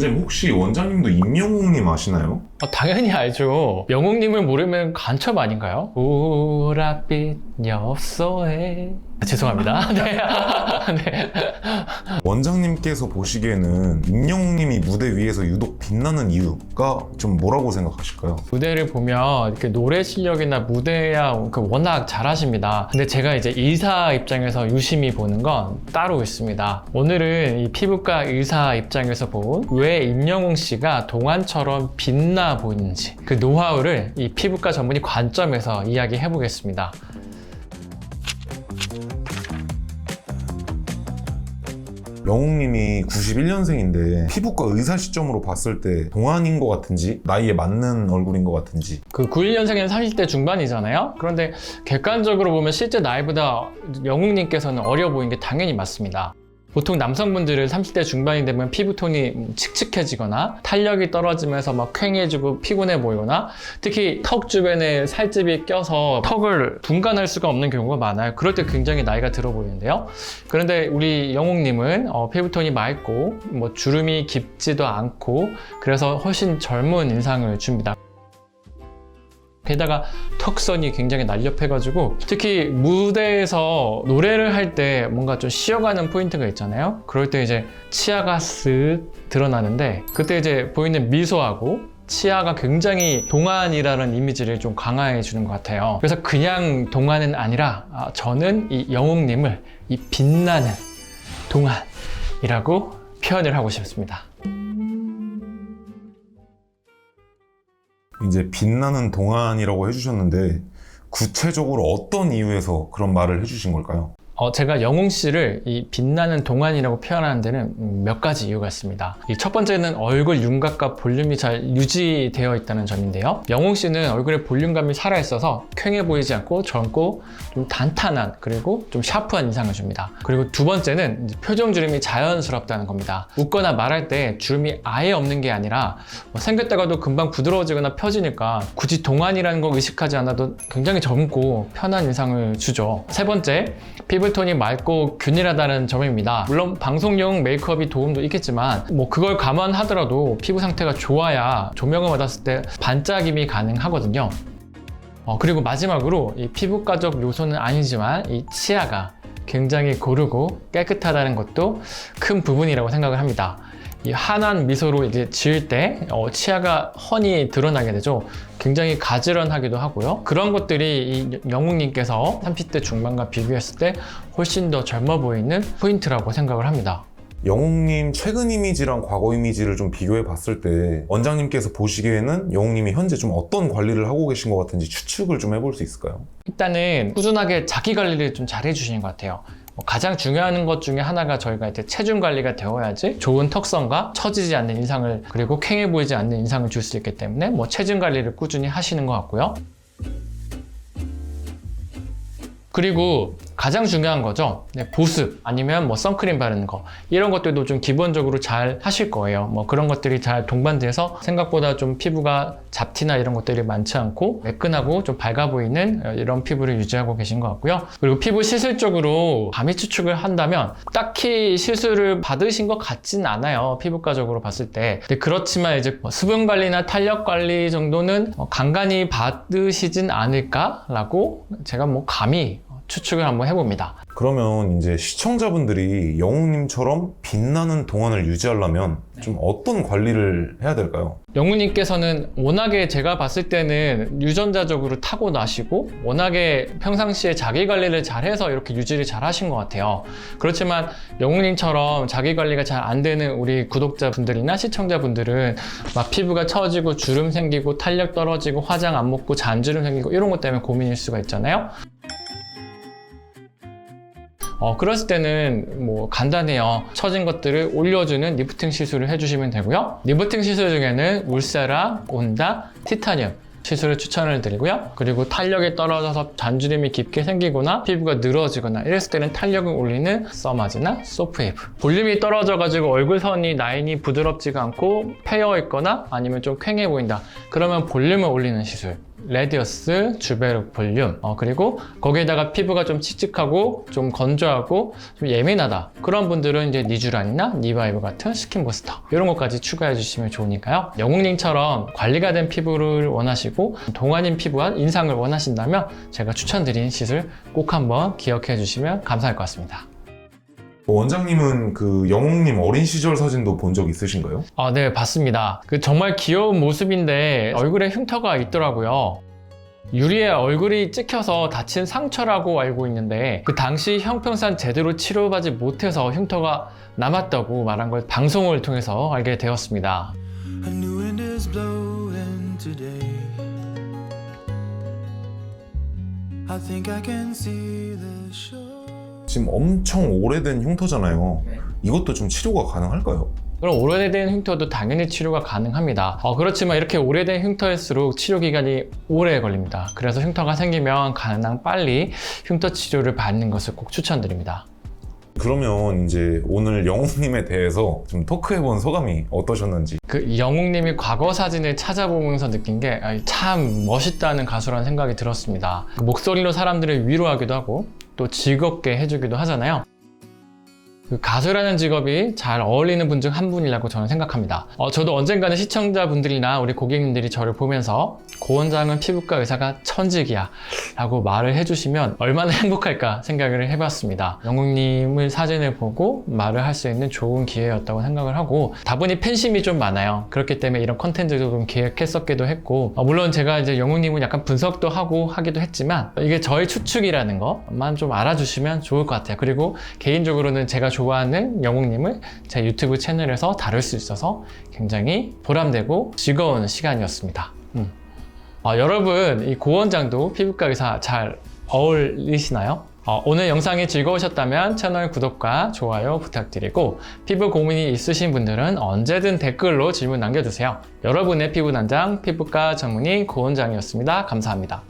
원장님 혹시 원장님도 임영웅님 아시나요? 당연히 알죠. 영웅님을 모르면 간첩 아닌가요? 보랏빛 엽서에 죄송합니다. 네. 네. 원장님께서 보시기에는 임영웅님이 무대 위에서 유독 빛나는 이유가 좀 뭐라고 생각하실까요? 무대를 보면 이렇게 노래 실력이나 무대야 워낙 잘하십니다. 근데 제가 이제 의사 입장에서 유심히 보는 건 따로 있습니다. 오늘은 이 피부과 의사 입장에서 본 왜 임영웅 씨가 동안처럼 빛나 보이는지 그 노하우를 이 피부과 전문의 관점에서 이야기해 보겠습니다. 영웅님이 91년생인데 피부과 의사 시점으로 봤을 때 동안인 것 같은지 나이에 맞는 얼굴인 것 같은지 그 91년생은 30대 중반이잖아요. 그런데 객관적으로 보면 실제 나이보다 영웅님께서는 어려 보이는 게 당연히 맞습니다. 보통 남성분들은 30대 중반이 되면 피부톤이 칙칙해지거나 탄력이 떨어지면서 막 퀭해지고 피곤해 보이거나 특히 턱 주변에 살집이 껴서 턱을 분간할 수가 없는 경우가 많아요. 그럴 때 굉장히 나이가 들어 보이는데요. 그런데 우리 영웅님은 피부톤이 맑고 뭐 주름이 깊지도 않고 그래서 훨씬 젊은 인상을 줍니다. 게다가 턱선이 굉장히 날렵해가지고 특히 무대에서 노래를 할 때 뭔가 좀 쉬어가는 포인트가 있잖아요. 그럴 때 이제 치아가 쓱 드러나는데 그때 이제 보이는 미소하고 치아가 굉장히 동안이라는 이미지를 좀 강화해 주는 것 같아요. 그래서 그냥 동안은 아니라 저는 이 영웅님을 이 빛나는 동안이라고 표현을 하고 싶습니다. 이제 빛나는 동안이라고 해주셨는데 구체적으로 어떤 이유에서 그런 말을 해주신 걸까요? 제가 영웅 씨를 이 빛나는 동안이라고 표현하는 데는 몇 가지 이유가 있습니다. 이 첫 번째는 얼굴 윤곽과 볼륨이 잘 유지되어 있다는 점인데요. 영웅 씨는 얼굴에 볼륨감이 살아있어서 퀭해 보이지 않고 젊고 좀 단단한 그리고 좀 샤프한 인상을 줍니다. 그리고 두 번째는 표정 주름이 자연스럽다는 겁니다. 웃거나 말할 때 주름이 아예 없는 게 아니라 생겼다가도 금방 부드러워지거나 펴지니까 굳이 동안이라는 걸 의식하지 않아도 굉장히 젊고 편한 인상을 주죠. 세 번째, 피부톤이 맑고 균일하다는 점입니다. 물론 방송용 메이크업이 도움도 있겠지만 뭐 그걸 감안하더라도 피부 상태가 좋아야 조명을 받았을 때 반짝임이 가능하거든요. 그리고 마지막으로 이 피부과적 요소는 아니지만 이 치아가 굉장히 고르고 깨끗하다는 것도 큰 부분이라고 생각을 합니다. 이 환한 미소로 이제 지을 때 치아가 훤히 드러나게 되죠. 굉장히 가지런하기도 하고요. 그런 것들이 이 영웅님께서 30대 중반과 비교했을 때 훨씬 더 젊어 보이는 포인트라고 생각을 합니다. 영웅님 최근 이미지랑 과거 이미지를 좀 비교해 봤을 때 원장님께서 보시기에는 영웅님이 현재 좀 어떤 관리를 하고 계신 것 같은지 추측을 좀 해볼 수 있을까요? 일단은 꾸준하게 자기 관리를 좀 잘 해주시는 것 같아요. 가장 중요한 것 중에 하나가 저희가 이제 체중 관리가 되어야지 좋은 턱선과 처지지 않는 인상을 그리고 퀭해 보이지 않는 인상을 줄 수 있기 때문에 체중 관리를 꾸준히 하시는 것 같고요. 그리고 가장 중요한 거죠. 보습 아니면 선크림 바르는 거 이런 것들도 좀 기본적으로 잘 하실 거예요. 그런 것들이 잘 동반돼서 생각보다 좀 피부가 잡티나 이런 것들이 많지 않고 매끈하고 좀 밝아 보이는 이런 피부를 유지하고 계신 것 같고요. 그리고 피부 시술적으로 감히 추측을 한다면 딱히 시술을 받으신 것 같진 않아요. 피부과적으로 봤을 때. 근데 그렇지만 이제 수분 관리나 탄력 관리 정도는 간간히 받으시진 않을까라고 제가 감히 추측을 한번 해봅니다. 그러면 이제 시청자분들이 영웅님처럼 빛나는 동안을 유지하려면 좀 어떤 관리를 해야 될까요? 영웅님께서는 워낙에 제가 봤을 때는 유전자적으로 타고나시고 워낙에 평상시에 자기 관리를 잘해서 이렇게 유지를 잘 하신 것 같아요. 그렇지만 영웅님처럼 자기 관리가 잘 안 되는 우리 구독자분들이나 시청자분들은 막 피부가 처지고 주름 생기고 탄력 떨어지고 화장 안 먹고 잔주름 생기고 이런 것 때문에 고민일 수가 있잖아요. 그랬을 때는 간단해요. 처진 것들을 올려주는 리프팅 시술을 해주시면 되고요. 리프팅 시술 중에는 울세라, 온다, 티타늄 시술을 추천을 드리고요. 그리고 탄력이 떨어져서 잔주름이 깊게 생기거나 피부가 늘어지거나 이랬을 때는 탄력을 올리는 써마지나 소프웨이브. 볼륨이 떨어져가지고 얼굴선이 라인이 부드럽지가 않고 패여 있거나 아니면 좀 퀭해 보인다. 그러면 볼륨을 올리는 시술. 레디어스, 주베룩 볼륨, 그리고 거기에다가 피부가 좀 칙칙하고 좀 건조하고 좀 예민하다 그런 분들은 이제 니쥬란이나 니바이브 같은 스킨 부스터 이런 것까지 추가해 주시면 좋으니까요. 영웅님처럼 관리가 된 피부를 원하시고 동안인 피부와 인상을 원하신다면 제가 추천드린 시술 꼭 한번 기억해 주시면 감사할 것 같습니다. 원장님은 그 영웅님 어린 시절 사진도 본 적 있으신가요? 네, 봤습니다. 그 정말 귀여운 모습인데 얼굴에 흉터가 있더라고요. 유리에 얼굴이 찍혀서 다친 상처라고 알고 있는데 그 당시 형평상 제대로 치료받지 못해서 흉터가 남았다고 말한 걸 방송을 통해서 알게 되었습니다. A new wind is blowing today. I think I can see the shore. 지금 엄청 오래된 흉터잖아요. 이것도 좀 치료가 가능할까요? 그럼 오래된 흉터도 당연히 치료가 가능합니다. 그렇지만 이렇게 오래된 흉터일수록 치료 기간이 오래 걸립니다. 그래서 흉터가 생기면 가능한 빨리 흉터 치료를 받는 것을 꼭 추천드립니다. 그러면 이제 오늘 영웅님에 대해서 좀 토크해본 소감이 어떠셨는지. 그 영웅님이 과거 사진을 찾아보면서 느낀 게 참 멋있다는 가수라는 생각이 들었습니다. 그 목소리로 사람들을 위로하기도 하고 또 즐겁게 해주기도 하잖아요. 그 가수라는 직업이 잘 어울리는 분 중 한 분이라고 저는 생각합니다. 저도 언젠가는 시청자분들이나 우리 고객님들이 저를 보면서 고 원장은 피부과 의사가 천직이야 라고 말을 해주시면 얼마나 행복할까 생각을 해봤습니다. 영웅님을 사진을 보고 말을 할 수 있는 좋은 기회였다고 생각을 하고 다분히 팬심이 좀 많아요. 그렇기 때문에 이런 컨텐츠도 좀 기획했었기도 했고 물론 제가 이제 영웅님은 약간 분석도 하고 하기도 했지만 이게 저의 추측이라는 것만 좀 알아주시면 좋을 것 같아요. 그리고 개인적으로는 제가 좋아하는 영웅님을 제 유튜브 채널에서 다룰 수 있어서 굉장히 보람되고 즐거운 시간이었습니다. 여러분, 이 고 원장도 피부과 의사 잘 어울리시나요? 오늘 영상이 즐거우셨다면 채널 구독과 좋아요 부탁드리고 피부 고민이 있으신 분들은 언제든 댓글로 질문 남겨주세요. 여러분의 피부 단장 피부과 전문의 고 원장이었습니다. 감사합니다.